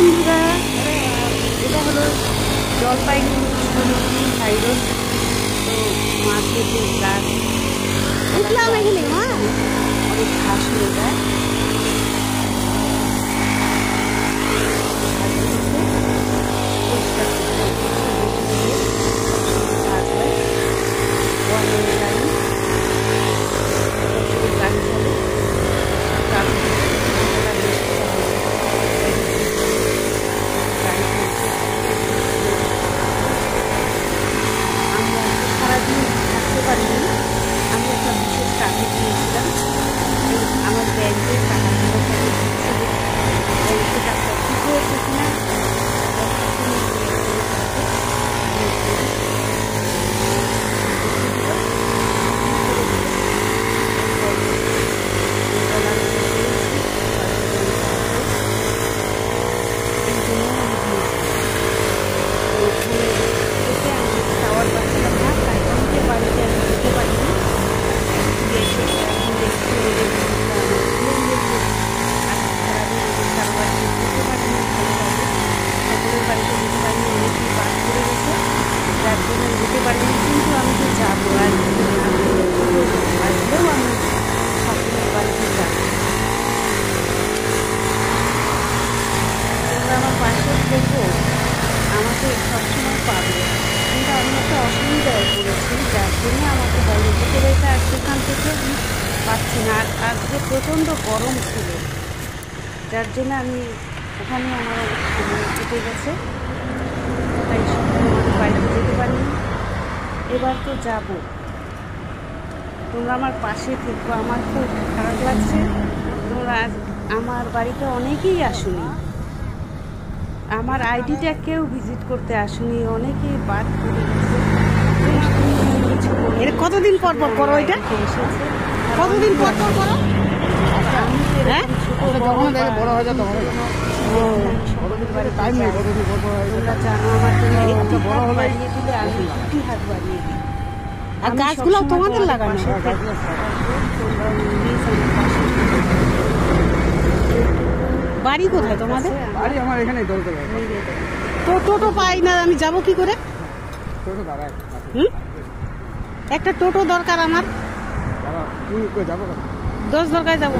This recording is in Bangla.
বন্ধুরা, এটা হলো জলপাইগুড়ি হাই রোড। তো মাঝে গাছ উঠলাম এখানে, অনেক ঘাস হয়ে যায়। আমি একটা বিশেষ কাজে গিয়েছিলাম, আমার ব্যাংকের টাকাগুলো ব্যাংকের টাকা ঠিক হয়েছে কিনা যেতে পারিনি, কিন্তু আমি তো যাবো। আর আসলেও আমি ঠাকুরের বাড়িতে যাবো। তোমরা আমার পাশে দেখো, আমাকে সবসময় পাবে, কিন্তু আমি একটা অসুবিধায় পড়েছি, যার জন্য আমাকে বাইরে যেতে হয়েছে। আর সেখান থেকে আমি পাচ্ছি না। আর আজকে প্রচণ্ড গরম ছিল, যার জন্য আমি ওখানে আমার সময় কেটে গেছে, তাই আমাকে বাইরে যেতে পারিনি। এবার তো যাব, তোমরা আমার পাশে থেকো। আমার খুব খারাপ লাগছে, তোমরা আমার বাড়িতে অনেকেই আসুনি, আমার আইডিটা কেউ ভিজিট করতে আসুনি, অনেকেই বাদ করে গেছে। এর কতদিন পর পর করো? এটা এসেছে কতদিন পর পর করো? আমি হ্যাঁ, বড় হয়ে যেত টাইম নেই। তোমরা জানো আমার জন্য বড় হলে বাড়িয়ে দিলে আমি দুটি হাত বাড়িয়ে দিই। আর গাছগুলো তোমাদের লাগানো? বাড়ি কোথায় তোমাদের? বাড়ি আমার এখানে। তো টোটো পাই না, আমি যাব কি করে? একটা টোটো দরকার আমার, 10 দরকার যাবো।